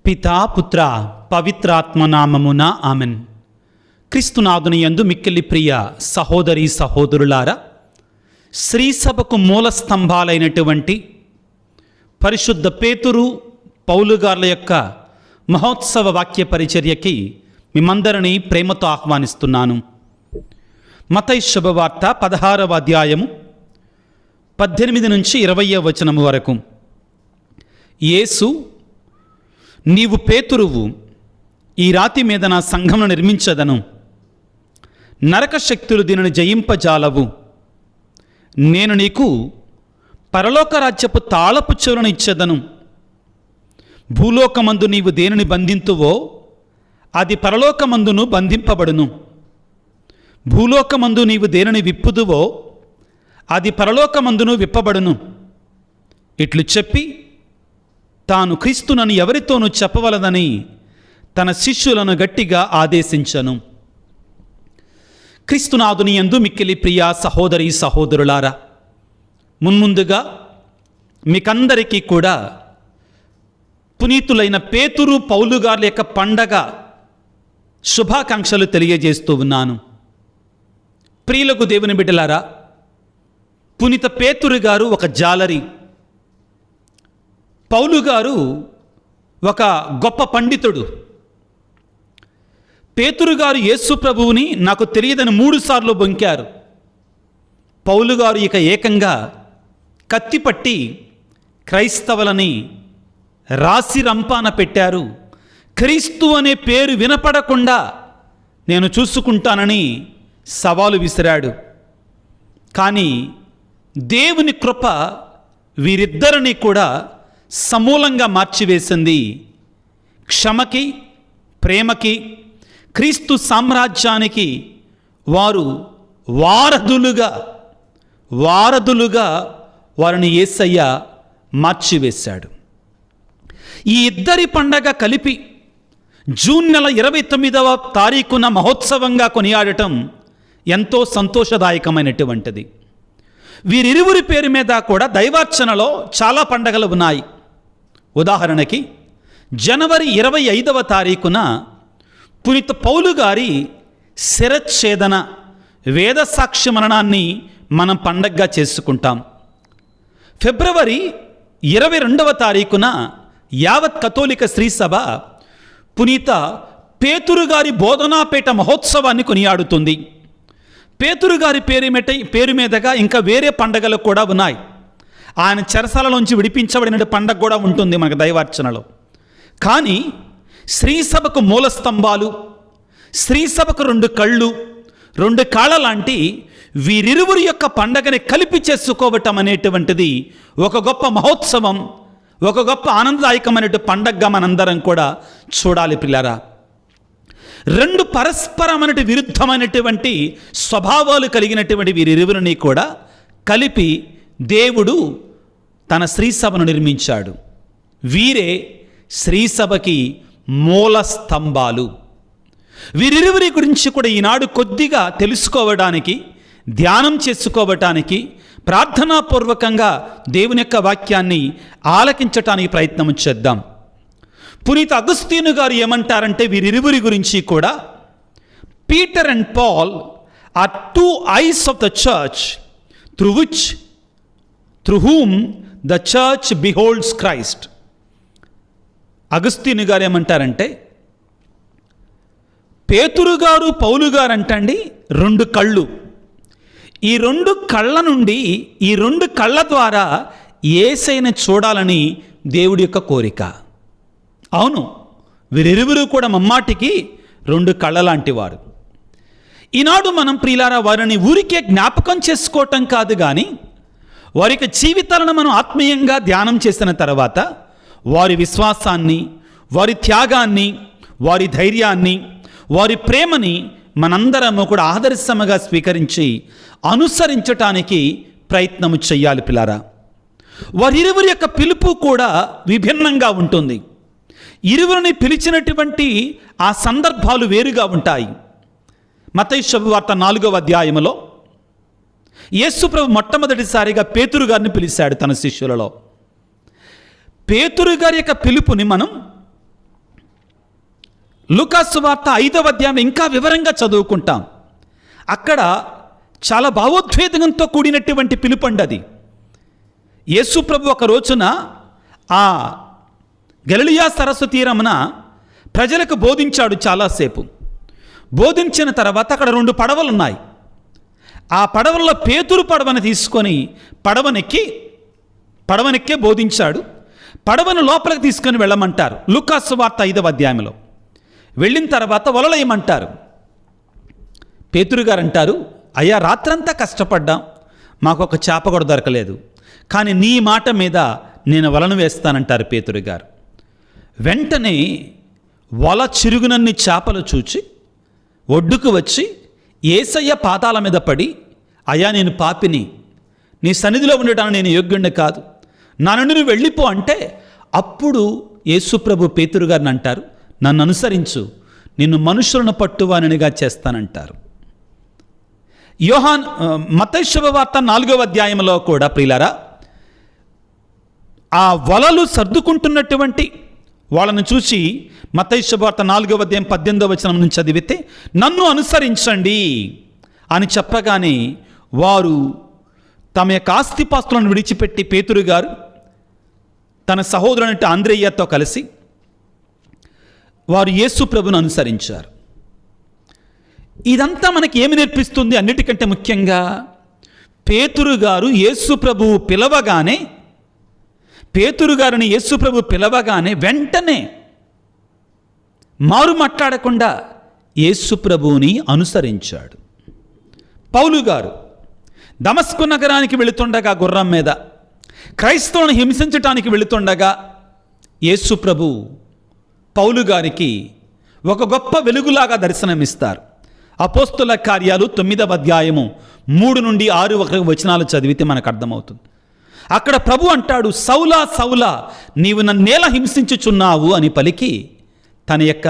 పితా పుత్ర పవిత్రాత్మనామమున ఆమెన్. క్రీస్తునాథుని యందు మిక్కిలి ప్రియ సహోదరి సహోదరులారా, శ్రీసభకు మూల స్తంభాలైనటువంటి పరిశుద్ధ పేతురు పౌలుగార్ల యొక్క మహోత్సవ వాక్య పరిచర్యకి మిమ్మందరినీ ప్రేమతో ఆహ్వానిస్తున్నాను. మత్తయి శుభవార్త 16వ అధ్యాయము 18 నుంచి 20వ వచనము వరకు. యేసు, నీవు పేతురువు, ఈ రాతి మీద నా సంఘమును నిర్మించదను, నరక శక్తులు దీనిని జయింపజాలవు, నేను నీకు పరలోక రాజ్యపు తాళపు చెవులను ఇచ్చేదను, భూలోకమందు నీవు దేనిని బంధింతువో అది పరలోకమందును బంధింపబడును, భూలోకమందు నీవు దేనిని విప్పుదువో అది పరలోకమందును విప్పబడును. ఇట్లు చెప్పి తాను క్రీస్తునని ఎవరితోనూ చెప్పవలదని తన శిష్యులను గట్టిగా ఆదేశించను. క్రీస్తునాథుని యందు మిక్కిలి ప్రియ సహోదరి సహోదరులారా, మున్ముందుగా మీకందరికీ కూడా పునీతులైన పేతురు పౌలుగార్ల యొక్క పండగ శుభాకాంక్షలు తెలియజేస్తూ ఉన్నాను. ప్రియులకు దేవుని బిడ్డలారా, పునీత పేతురు గారు ఒక జాలరి, పౌలు గారు ఒక గొప్ప పండితుడు. పేతురు గారు యేసు ప్రభువుని నాకు తెలియదని 3 సార్లు బొంకారు. పౌలు గారు ఇక ఏకంగా కత్తిపట్టి క్రైస్తవులని రాసి రంపాన పెట్టారు. క్రీస్తు అనే పేరు వినపడకుండా నేను చూసుకుంటానని సవాలు విసిరాడు. కానీ దేవుని కృప వీరిద్దరిని కూడా సమూలంగా మార్చివేసింది. క్షమకి, ప్రేమకి, క్రీస్తు సామ్రాజ్యానికి వారు వారధులుగా వారిని యేసయ్య మార్చివేశాడు. ఈ ఇద్దరి పండగ కలిపి జూన్ నెల 29వ తారీఖున మహోత్సవంగా కొనియాడటం ఎంతో సంతోషదాయకమైనటువంటిది. వీరిరువురి పేరు మీద కూడా దైవార్చనలో చాలా పండగలు ఉన్నాయి. ఉదాహరణకి జనవరి 25వ తారీఖున పునీత పౌలు గారి శిరచ్ఛేదన వేద సాక్ష్య మరణాన్ని మనం పండగగా చేసుకుంటాం. ఫిబ్రవరి 22వ తారీఖున యావత్ కథోలిక శ్రీసభ పునీత పేతురు గారి బోధనాపేట మహోత్సవాన్ని కొనియాడుతుంది. పేతురు గారి పేరు మీదగా ఇంకా వేరే పండగలు కూడా ఉన్నాయి. ఆయన చెరసాలలోంచి విడిపించబడిన పండగ కూడా ఉంటుంది మనకు దైవార్చనలో. కానీ శ్రీసభకు మూల స్తంభాలు, శ్రీసభకు 2 కళ్ళు, 2 కాళ్ళ లాంటి వీరిరువురి యొక్క పండగని కలిపి చేసుకోవటం అనేటువంటిది ఒక గొప్ప మహోత్సవం, ఒక గొప్ప ఆనందదాయకమైన పండగగా మనందరం కూడా చూడాలి పిల్లారా. 2 పరస్పరమైన విరుద్ధమైనటువంటి స్వభావాలు కలిగినటువంటి వీరిరువురిని కూడా కలిపి దేవుడు తన శ్రీసభను నిర్మించాడు. వీరే శ్రీసభకి మూల స్తంభాలు. వీరిరువురి గురించి కూడా ఈనాడు కొద్దిగా తెలుసుకోవడానికి, ధ్యానం చేసుకోవటానికి, ప్రార్థనాపూర్వకంగా దేవుని యొక్క వాక్యాన్ని ఆలకించటానికి ప్రయత్నం చేద్దాం. పునీత అగస్తీను గారు ఏమంటారంటే వీరిరువురి గురించి కూడా, Peter and Paul are 2 eyes of the church through whom the church beholds Christ. అగస్తీను గారు ఏమంటారంటే పేతురు గారు పౌలు గారు అంటండి 2 కళ్ళు. ఈ 2 కళ్ళ నుండి, ఈ 2 కళ్ళ ద్వారా యేసయ్యను చూడాలని దేవుడి యొక్క కోరిక. అవును, వీరిరువురు కూడా మమ్మాటికి 2 కళ్ళ లాంటి వారు. ఈనాడు మనం ప్రియులారా వారిని ఊరికే జ్ఞాపకం చేసుకోవటం కాదు, కానీ వారి జీవితాలను మనం ఆత్మీయంగా ధ్యానం చేసిన తర్వాత వారి విశ్వాసాన్ని, వారి త్యాగాన్ని, వారి ధైర్యాన్ని, వారి ప్రేమని మనందరము కూడా ఆదర్శముగా స్వీకరించి అనుసరించటానికి ప్రయత్నము చెయ్యాలి పిల్లారా. వారిరువురి యొక్క పిలుపు కూడా విభిన్నంగా ఉంటుంది. ఇరువురిని పిలిచినటువంటి ఆ సందర్భాలు వేరుగా ఉంటాయి. మత్తయి శుభవార్త 4వ అధ్యాయములో యేసు ప్రభు మొట్టమొదటిసారిగా పేతురు గారిని పిలిచాడు తన శిష్యులలో. పేతురు గారి యొక్క పిలుపుని మనం లూకాసు వార్త 5వ అధ్యాయం ఇంకా వివరంగా చదువుకుంటాం. అక్కడ చాలా భావోద్వేగంతో కూడినటువంటి పిలుపండి అది. యేసు ప్రభు ఒక రోజున ఆ గలిలయ సరస్సు తీరమున ప్రజలకు బోధించాడు. చాలాసేపు బోధించిన తర్వాత అక్కడ 2 పడవలు ఉన్నాయి. ఆ పడవల్లో పేతురు పడవను తీసుకొని పడవనెక్కే బోధించాడు. పడవను లోపలికి తీసుకొని వెళ్ళమంటారు. లూకాసు వార్త 5వ అధ్యాయంలో వెళ్ళిన తర్వాత వలలేయమంటారు. పేతురు గారు అంటారు, అయ్యా రాత్రంతా కష్టపడ్డాం, మాకు ఒక చేప కూడా దొరకలేదు, కానీ నీ మాట మీద నేను వలను వేస్తానంటారు పేతురు గారు. వెంటనే వల చిరుగునన్ని చేపలు చూచి ఒడ్డుకు వచ్చి యేసయ్య పాదాల మీద పడి, అయ్యా నేను పాపిని, నీ సన్నిధిలో ఉండటానికి నేను యోగ్యుణ్ణి కాదు, నా నుండి నువ్వు వెళ్ళిపో అంటే, అప్పుడు యేసుప్రభు పేతురు గారిని అంటారు, నన్ను అనుసరించు, నిన్ను మనుషులను పట్టువానిగా చేస్తానంటారు. మత్తయి శుభవార్త 4వ అధ్యాయంలో కూడా ప్రియులారా, ఆ వలలు సర్దుకుంటున్నటువంటి వాళ్ళను చూసి మత్తయి శుభవార్త 4వ అధ్యాయం 18వ వచనం నుంచి చదివితే, నన్ను అనుసరించండి అని చెప్పగానే వారు తమ యొక్క ఆస్తిపాస్తులను విడిచిపెట్టి పేతురు గారు తన సహోదరుని ఆంద్రేయతో కలిసి వారు యేసు ప్రభువును అనుసరించారు. ఇదంతా మనకి ఏమి నేర్పిస్తుంది? అన్నిటికంటే ముఖ్యంగా పేతురు గారు యేసు ప్రభువు పిలవగానే, పేతురు గారిని యేసు ప్రభు పిలవగానే వెంటనే మారు మాట్లాడకుండా యేసు ప్రభువుని అనుసరించాడు. పౌలు గారు దమస్కు నగరానికి వెళుతుండగా గుర్రం మీద క్రైస్తవులను హింసించటానికి వెళుతుండగా యేసు ప్రభు పౌలు గారికి ఒక గొప్ప వెలుగులాగా దర్శనమిస్తారు. అపోస్తుల కార్యాలు 9వ అధ్యాయము 3 నుండి 6 వచనాలు చదివితే మనకు అర్థమవుతుంది. అక్కడ ప్రభు అంటాడు, సౌలా సౌలా నీవు నన్నేలా హింసించుచున్నావు అని పలికి తన యొక్క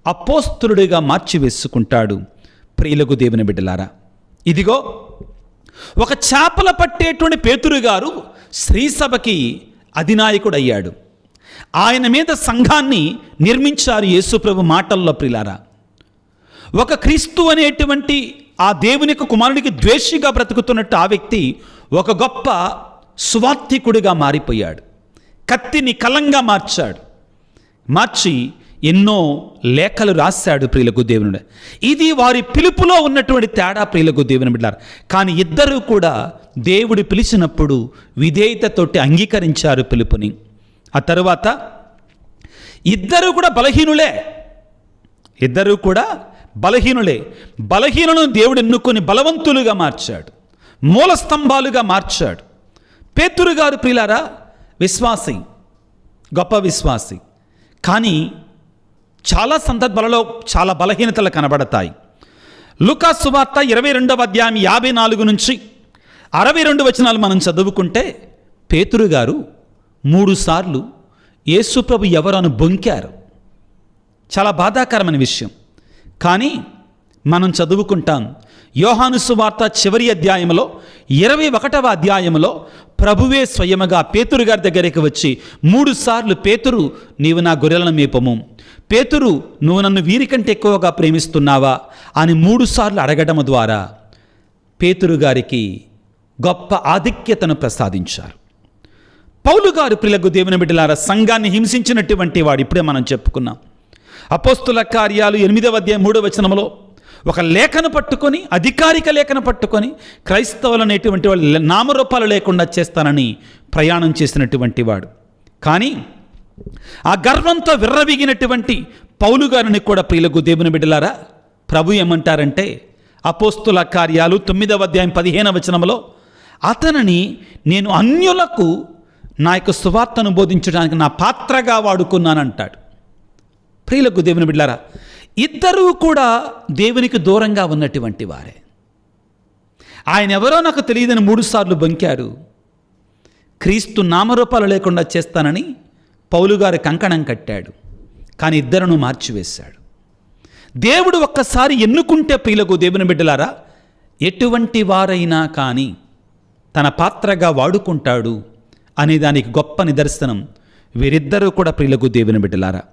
అపోస్తులుడిగా మార్చివేసుకుంటాడు. ప్రియులకు దేవుని బిడ్డలారా, ఇదిగో ఒక చేపల పట్టేటువంటి పేతురు గారు శ్రీసభకి అధినాయకుడు అయ్యాడు. ఆయన మీద సంఘాన్ని నిర్మించారు యేసుప్రభు మాటల్లో. ప్రియులారా, ఒక క్రీస్తు అనేటువంటి ఆ దేవుని యొక్క కుమారుడికి ద్వేషిగా బ్రతుకుతున్నట్టు ఆ వ్యక్తి ఒక గొప్ప సువార్థికుడిగా మారిపోయాడు. కత్తిని కలంగా మార్చి ఎన్నో లేఖలు రాశాడు. ప్రియులకు దేవునుడు, ఇది వారి పిలుపులో ఉన్నటువంటి తేడా. ప్రియులకు దేవుని బిడ్డలారా, కానీ ఇద్దరూ కూడా దేవుడు పిలిచినప్పుడు విధేయతతోటి అంగీకరించారు పిలుపుని. ఆ తరువాత ఇద్దరూ కూడా బలహీనులను దేవుడు ఎన్నుకొని బలవంతులుగా మార్చాడు, మూల స్తంభాలుగా మార్చాడు. పేతురు గారు ప్రియులారా విశ్వాసి, గొప్ప విశ్వాసి, కానీ చాలా సందర్భాలలో చాలా బలహీనతలు కనబడతాయి. లూకాసు సువార్త 22వ అధ్యాయం 54 నుంచి 62 వచనాలు మనం చదువుకుంటే, పేతురు గారు 3 సార్లు యేసుప్రభు ఎవరు అని బొంకారు. చాలా బాధాకరమైన విషయం. కానీ మనం చదువుకుంటాం యోహాను సువార్త చివరి అధ్యాయంలో 21వ అధ్యాయంలో ప్రభువే స్వయముగా పేతురు గారి దగ్గరికి వచ్చి 3 సార్లు, పేతురు నీవు నా గొర్రెలను మేపము, పేతురు నువ్వు నన్ను వీరికంటే ఎక్కువగా ప్రేమిస్తున్నావా అని 3 సార్లు అడగడం ద్వారా పేతురు గారికి గొప్ప ఆధిక్యతను ప్రసాదించారు. పౌలు గారు ప్రియులకు దేవుని బిడ్డలారా సంఘాన్ని హింసించినటువంటి వాడు. ఇప్పుడే మనం చెప్పుకున్నాం. అపోస్తుల కార్యాలు 8వ అధ్యాయం 3వ వచనంలో ఒక లేఖను పట్టుకొని, అధికారిక లేఖను పట్టుకొని క్రైస్తవులు అనేటువంటి వాళ్ళు నామరూపాలు లేకుండా చేస్తానని ప్రయాణం చేసినటువంటి వాడు. కానీ ఆ గర్వంతో విర్రవీగినటువంటి పౌలు గారిని కూడా ప్రియులకు దేవుని బిడ్డలారా ప్రభు ఏమంటారంటే, అపోస్తుల కార్యాలు 9వ అధ్యాయం 15వ వచనంలో అతనిని నేను అన్యులకు నా యొక్క సువార్తను బోధించడానికి నా పాత్రగా వాడుకున్నానంటాడు. ప్రియులకు దేవుని బిడ్డలారా, ఇద్దరూ కూడా దేవునికి దూరంగా ఉన్నటువంటి వారే. ఆయన ఎవరో నాకు తెలియదని 3 సార్లు బొంకారు. క్రీస్తు నామరూపాలు లేకుండా చేస్తానని పౌలు గారు కంకణం కట్టాడు. కానీ ఇద్దరును మార్చివేశాడు. దేవుడు ఒక్కసారి ఎన్నుకుంటే ప్రియులకు దేవుని బిడ్డలారా ఎటువంటి వారైనా కానీ తన పాత్రగా వాడుకుంటాడు అనే దానికి గొప్ప నిదర్శనం వీరిద్దరూ కూడా ప్రియులకు దేవుని బిడ్డలారా.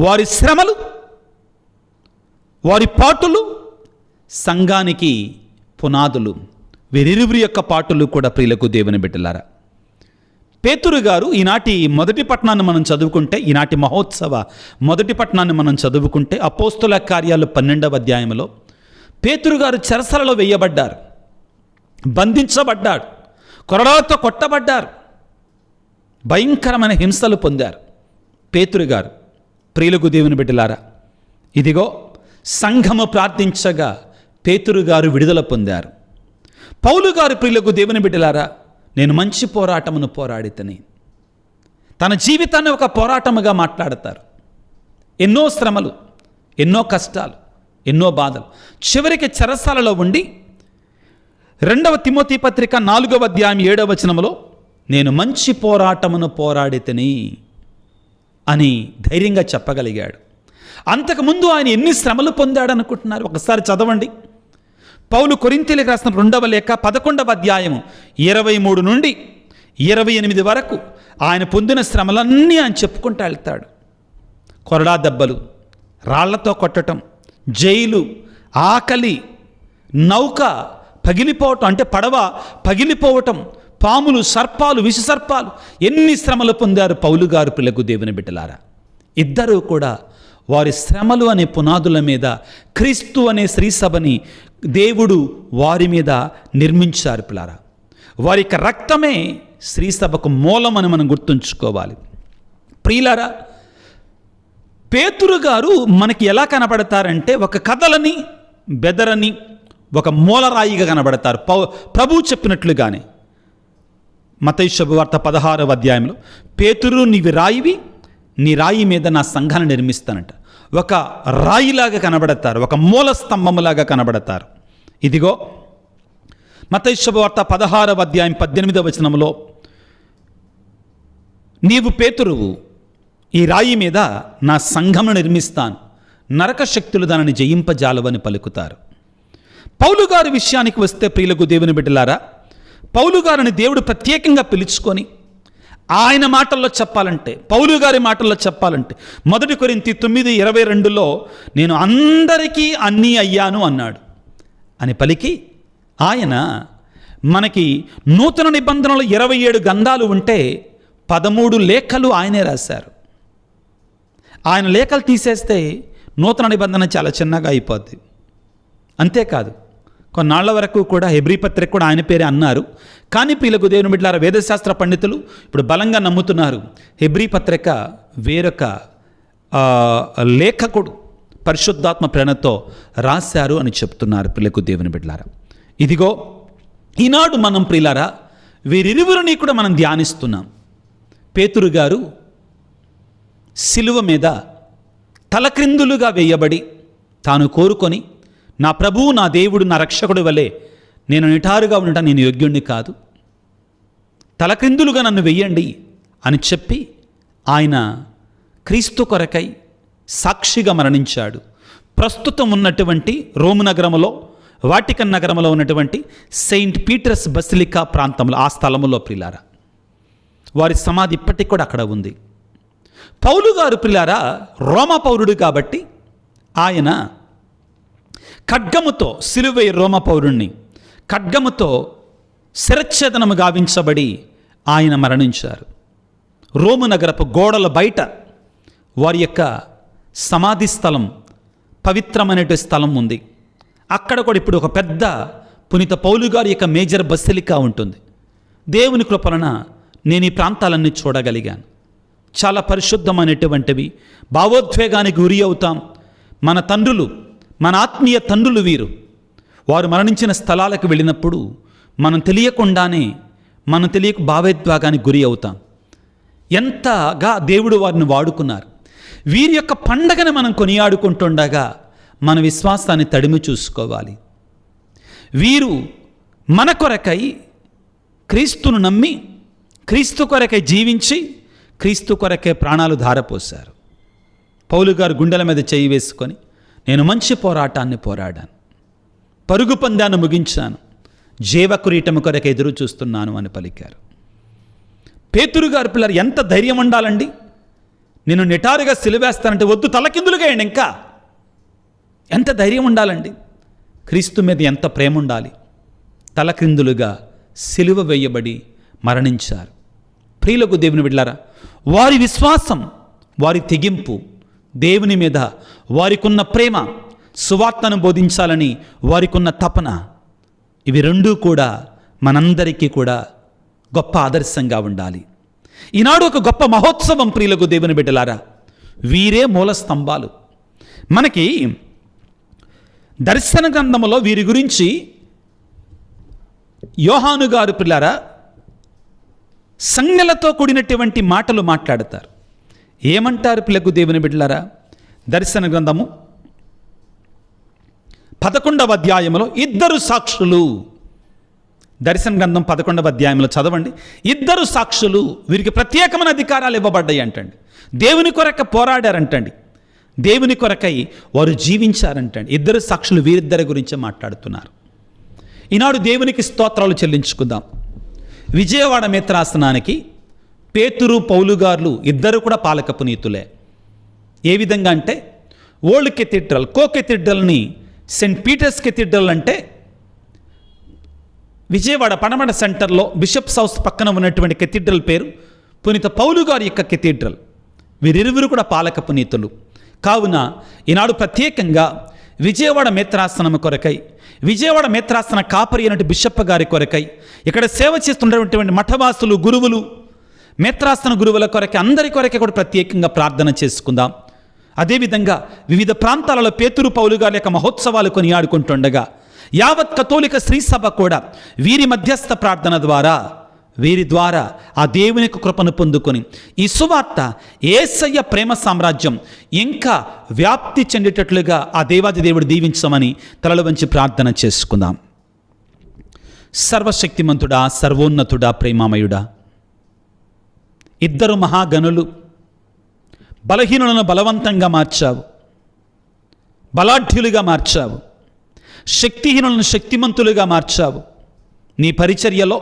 వారి శ్రమలు, వారి పాటులు సంఘానికి పునాదులు. వీరిరువురి యొక్క పాటులు కూడా ప్రియులకు దేవుని బిడ్డలారా. పేతురు గారు ఈనాటి మొదటి పట్టణాన్ని మనం చదువుకుంటే, ఈనాటి మహోత్సవ మొదటి పట్టణాన్ని మనం చదువుకుంటే అపోస్తుల కార్యాలు 12వ అధ్యాయంలో పేతురు గారు చెరసలలో వేయబడ్డారు, బంధించబడ్డాడు, కొరడాతో కొట్టబడ్డారు, భయంకరమైన హింసలు పొందారు. పేతురు గారు ప్రియులకు దేవుని బిడ్డలారా, ఇదిగో సంఘము ప్రార్థించగా పేతురు గారు విడుదల పొందారు. పౌలు గారు ప్రియులకు దేవుని బిడ్డలారా, నేను మంచి పోరాటమును పోరాడితని తన జీవితాన్ని ఒక పోరాటముగా మాట్లాడతారు. ఎన్నో శ్రమలు, ఎన్నో కష్టాలు, ఎన్నో బాధలు. చివరికి చెరసాలలో ఉండి 2వ తిమోతి పత్రిక 4వ అధ్యాయం 7వ వచనములో నేను మంచి పోరాటమును పోరాడితని అని ధైర్యంగా చెప్పగలిగాడు. అంతకుముందు ఆయన ఎన్ని శ్రమలు పొందాడనుకుంటున్నారు? ఒకసారి చదవండి. పౌలు కొరింథీయులకు రాసిన 2వ లేఖ 11వ అధ్యాయము 23 నుండి 28 వరకు ఆయన పొందిన శ్రమలన్నీ ఆయన చెప్పుకుంటూ వెళ్తాడు. కొరడా దెబ్బలు, రాళ్లతో కొట్టడం, జైలు, ఆకలి, నౌక పగిలిపోవటం, అంటే పడవ పగిలిపోవటం, పాములు, సర్పాలు, విషసర్పాలు, ఎన్ని శ్రమలు పొందారు పౌలు గారు ప్రియులకు దేవుని బిడ్డలారా. ఇద్దరూ కూడా వారి శ్రమలు అనే పునాదుల మీద క్రీస్తు అనే శ్రీసభని దేవుడు వారి మీద నిర్మించారు పిల్లారా. వారి యొక్క రక్తమే శ్రీసభకు మూలమని మనం గుర్తుంచుకోవాలి. ప్రియులారా, పేతురు గారు మనకి ఎలా కనబడతారంటే ఒక కథలని, బెదరని, ఒక మూలరాయిగా కనబడతారు. ప్రభువు చెప్పినట్లుగానే మత్తయి శుభవార్త 16వ అధ్యాయంలో పేతురు నీవి రాయివి, నీ రాయి మీద నా సంఘాన్ని నిర్మిస్తానంట. ఒక రాయిలాగా కనబడతారు, ఒక మూల స్తంభములాగా కనబడతారు. ఇదిగో మత్తయి శుభవార్త 16వ అధ్యాయం 18వ వచనంలో నీవు పేతురువు, ఈ రాయి మీద నా సంఘమును నిర్మిస్తాను, నరక శక్తులు దానిని జయింపజాలవని పలుకుతారు. పౌలు గారి విషయానికి వస్తే ప్రియులకు దేవుని బిడ్డలారా, పౌలు గారిని దేవుడు ప్రత్యేకంగా పిలుచుకొని ఆయన మాటల్లో చెప్పాలంటే, పౌలు గారి మాటల్లో చెప్పాలంటే 1 కొరింథీ 9:22లో నేను అందరికీ అన్నీ అయ్యాను అన్నాడు అని పలికి, ఆయన మనకి నూతన నిబంధనలు 27 గ్రంథాలు ఉంటే 13 లేఖలు ఆయనే రాశారు. ఆయన లేఖలు తీసేస్తే నూతన నిబంధన చాలా చిన్నగా అయిపోద్ది. అంతేకాదు, కొన్నాళ్ల వరకు కూడా హెబ్రీ పత్రిక కూడా ఆయన పేరే అన్నారు. కానీ ప్రియులకు దేవుని బిడ్డలారా, వేదశాస్త్ర పండితులు ఇప్పుడు బలంగా నమ్ముతున్నారు హెబ్రీ పత్రిక వేరొక లేఖకుడు పరిశుద్ధాత్మ ప్రేరణతో రాశారు అని చెప్తున్నారు. ప్రియులకు దేవుని బిడ్డలారా, ఇదిగో ఈనాడు మనం ప్రియులారా వీరిరువురిని కూడా మనం ధ్యానిస్తున్నాం. పేతురు గారు సిలువ మీద తలక్రిందులుగా వేయబడి తాను కోరుకొని, నా ప్రభువు, నా దేవుడు, నా రక్షకుడి వలె నేను నిటారుగా ఉండటం నేను యోగ్యుణ్ణి కాదు, తలక్రిందులుగా నన్ను వెయ్యండి అని చెప్పి ఆయన క్రీస్తు కొరకై సాక్షిగా మరణించాడు. ప్రస్తుతం ఉన్నటువంటి రోము నగరంలో, వాటికన్ నగరంలో ఉన్నటువంటి సెయింట్ పీటర్స్ బసిలికా ప్రాంతంలో, ఆ స్థలములో ప్రిలారా వారి సమాధి ఇప్పటికి కూడా అక్కడ ఉంది. పౌలు గారు ప్రిలారా రోమా పౌరుడు కాబట్టి ఆయన ఖడ్గముతో సిలువై రోమా పౌరుణ్ణి ఖడ్గముతో శిరచ్ఛేదనము గావించబడి ఆయన మరణించారు. రోము నగరపు గోడల బయట వారి యొక్క సమాధి స్థలం, పవిత్రమైనటువంటి స్థలం ఉంది. అక్కడ కూడా ఇప్పుడు ఒక పెద్ద పునీత పౌలు గారి యొక్క మేజర్ బసిలికా ఉంటుంది. దేవుని కృపలన నేను ఈ ప్రాంతాలన్నీ చూడగలిగాను. చాలా పరిశుద్ధమైనటువంటివి. భావోద్వేగానికి గురి అవుతాం. మన తండ్రులు, మన ఆత్మీయ తండ్రులు వీరు. వారు మరణించిన స్థలాలకు వెళ్ళినప్పుడు మనం తెలియక భావోద్వేగానికి గురి అవుతాం. ఎంతగా దేవుడు వారిని వాడుకున్నారు. వీరి యొక్క పండగను మనం కొనియాడుకుంటుండగా మన విశ్వాసాన్ని తడిమి చూసుకోవాలి. వీరు మన కొరకై క్రీస్తును నమ్మి, క్రీస్తు కొరకై జీవించి, క్రీస్తు కొరకే ప్రాణాలు ధారపోశారు. పౌలు గారు గుండెల మీద చేయి వేసుకొని, నేను మంచి పోరాటాన్ని పోరాడాను, పరుగు పందాన్ని ముగించాను, జీవకిరీటము కొరకు ఎదురు చూస్తున్నాను అని పలికారు. పేతురు గారు పిల్లలు ఎంత ధైర్యం ఉండాలండి. నేను నిటారుగా సిలువేస్తానంటే వద్దు, తలకిందులుగా వేయండి. ఇంకా ఎంత ధైర్యం ఉండాలండి! క్రీస్తు మీద ఎంత ప్రేమ ఉండాలి! తలక్రిందులుగా సిలువ వేయబడి మరణించారు. ప్రియులకు దేవుని బిడ్డలారా, వారి విశ్వాసం, వారి తెగింపు, దేవుని మీద వారికున్న ప్రేమ, సువార్తను బోధించాలని వారికున్న తపన, ఇవి రెండూ కూడా మనందరికీ కూడా గొప్ప ఆదర్శంగా ఉండాలి. ఈనాడు ఒక గొప్ప మహోత్సవం ప్రియులకు దేవుని బిడ్డలారా. వీరే మూల స్తంభాలు. మనకి దర్శన గ్రంథములో వీరి గురించి యోహాను గారు ప్రియులారా సంజ్ఞలతో కూడినటువంటి మాటలు మాట్లాడతారు. ఏమంటారు ప్రియులకు దేవుని బిడ్డలారా? దర్శన గ్రంథము 11వ అధ్యాయంలో ఇద్దరు సాక్షులు. దర్శన గ్రంథం 11వ అధ్యాయంలో చదవండి. ఇద్దరు సాక్షులు, వీరికి ప్రత్యేకమైన అధికారాలు ఇవ్వబడ్డాయి అంటండి. దేవుని కొరకు పోరాడారంటండి, దేవుని కొరకై వారు జీవించారంటండి. ఇద్దరు సాక్షులు వీరిద్దరి గురించే మాట్లాడుతున్నారు. ఈనాడు దేవునికి స్తోత్రాలు చెల్లించుకుందాం. విజయవాడ మేత్రాసనానికి పేతురు, పౌలు గారు ఇద్దరు కూడా పాలక పునీతులే. ఏ విధంగా అంటే ఓల్డ్ కెథీడ్రల్, కో కెథీడ్రల్ని సెయింట్ పీటర్స్ కెథీడ్రల్ అంటే విజయవాడ పడమట సెంటర్లో బిషప్స్ హౌస్ పక్కన ఉన్నటువంటి కెథీడ్రల్ పేరు పునీత పౌలు గారి యొక్క కెథీడ్రల్. వీరిరువురు కూడా పాలక పునీతులు. కావున ఈనాడు ప్రత్యేకంగా విజయవాడ మేత్రాసనం కొరకై, విజయవాడ మేత్రాసన కాపరి అయినటువంటి బిషప్ గారి కొరకై, ఇక్కడ సేవ చేస్తున్నటువంటి మఠవాసులు, గురువులు, మేత్రాసన గురువుల కొరకై, అందరి కొరకై కూడా ప్రత్యేకంగా ప్రార్థన చేసుకుందాం. అదేవిధంగా వివిధ ప్రాంతాలలో పేతురు, పౌలు గారి యొక్క మహోత్సవాలు కొనియాడుకుంటుండగా యావత్ కథోలిక శ్రీ సభ కూడా వీరి మధ్యస్థ ప్రార్థన ద్వారా, వీరి ద్వారా ఆ దేవుని కృపను పొందుకొని ఈ సువార్త, యేసయ్య ప్రేమ సామ్రాజ్యం ఇంకా వ్యాప్తి చెందేటట్లుగా ఆ దేవాది దేవుడు దీవించమని తలలు వంచి ప్రార్థన చేసుకుందాం. సర్వశక్తిమంతుడా, సర్వోన్నతుడా, ప్రేమామయుడా, ఇద్దరు మహాగణులు బలహీనులను బలవంతంగా మార్చావు, బలాఢ్యులుగా మార్చావు, శక్తిహీనులను శక్తిమంతులుగా మార్చావు. నీ పరిచర్యలో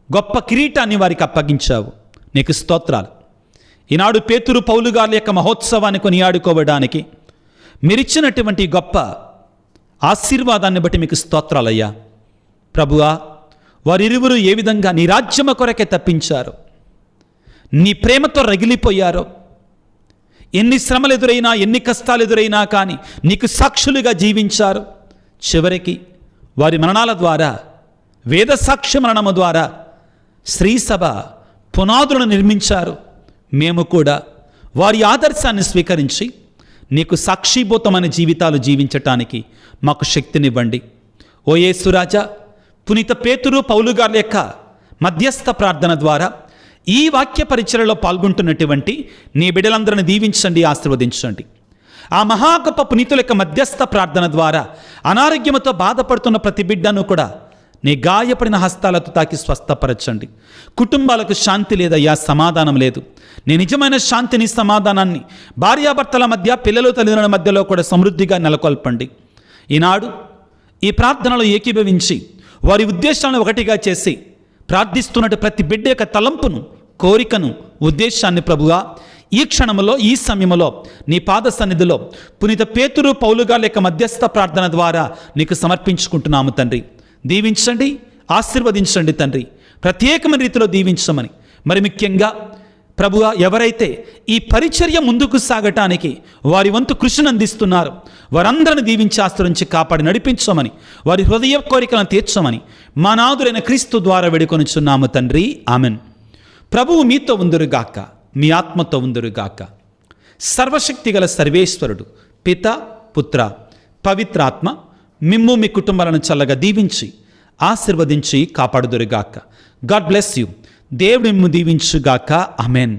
గొప్ప కిరీటాన్ని వారికి అప్పగించావు. నీకు స్తోత్రాలు. ఈనాడు పేతురు, పౌలు గారి యొక్క మహోత్సవాన్ని కొనియాడుకోవడానికి మీరిచ్చినటువంటి గొప్ప ఆశీర్వాదాన్ని బట్టి మీకు స్తోత్రాలయ్యా. ప్రభువా, వారిరువురు ఏ విధంగా నీ రాజ్యము కొరకే తప్పించారో, నీ ప్రేమతో రగిలిపోయారో, ఎన్ని శ్రమలు ఎదురైనా, ఎన్ని కష్టాలు ఎదురైనా కానీ నీకు సాక్షులుగా జీవించారు. చివరికి వారి మరణాల ద్వారా, వేద సాక్ష్య మరణము ద్వారా శ్రీసభ పునాదులను నిర్మించారు. మేము కూడా వారి ఆదర్శాన్ని స్వీకరించి నీకు సాక్షిభూతమైన జీవితాలు జీవించటానికి మాకు శక్తినివ్వండి. ఓ యేసురాజా, పునీత పేతురు, పౌలు గారి యొక్క మధ్యస్థ ప్రార్థన ద్వారా ఈ వాక్య పరిచర్యలో పాల్గొంటున్నటువంటి నీ బిడ్డలందరిని దీవించండి, ఆశీర్వదించండి. ఆ మహాగొప్ప పునీతుల యొక్క మధ్యస్థ ప్రార్థన ద్వారా అనారోగ్యంతో బాధపడుతున్న ప్రతి బిడ్డను కూడా నీ గాయపడిన హస్తాలతో తాకి స్వస్థపరచండి. కుటుంబాలకు శాంతి లేదయ్యా, సమాధానం లేదు. నీ నిజమైన శాంతిని, సమాధానాన్ని భార్యాభర్తల మధ్య, పిల్లలు తల్లిదండ్రుల మధ్యలో కూడా సమృద్ధిగా నెలకొల్పండి. ఈనాడు ఈ ప్రార్థనలో ఏకీభవించి వారి ఉద్దేశాలను ఒకటిగా చేసి ప్రార్థిస్తున్నట్టు ప్రతి బిడ్డ యొక్క తలంపును, కోరికను, ఉద్దేశాన్ని ప్రభువా ఈ క్షణంలో, ఈ సమయంలో నీ పాద సన్నిధిలో పునీత పేతురు, పౌలు గారి యొక్క మధ్యస్థ ప్రార్థన ద్వారా నీకు సమర్పించుకుంటున్నాము తండ్రి. దీవించండి, ఆశీర్వదించండి తండ్రి. ప్రత్యేకమైన రీతిలో దీవించమని, మరి ముఖ్యంగా ప్రభువా, ఎవరైతే ఈ పరిచర్య ముందుకు సాగటానికి వారి వంతు కృషిని అందిస్తున్నారు, వారందరిని దీవించి ఆశ్రయించి కాపాడి నడిపించమని, వారి హృదయ కోరికలను తీర్చమని మా నాథుడైన క్రీస్తు ద్వారా వేడుకొనుచున్నాము తండ్రి. ఆమెన్. ప్రభువు మీతో ఉందురుగాక, మీ ఆత్మతో ఉందురుగాక. సర్వశక్తి గల సర్వేశ్వరుడు పిత, పుత్ర, పవిత్రాత్మ మిమ్ము మీ కుటుంబాలను చల్లగా దీవించి ఆశీర్వదించి కాపాడుదురుగాక. God bless you. దేవుడు మిమ్ము దీవించుగాక. ఆమెన్.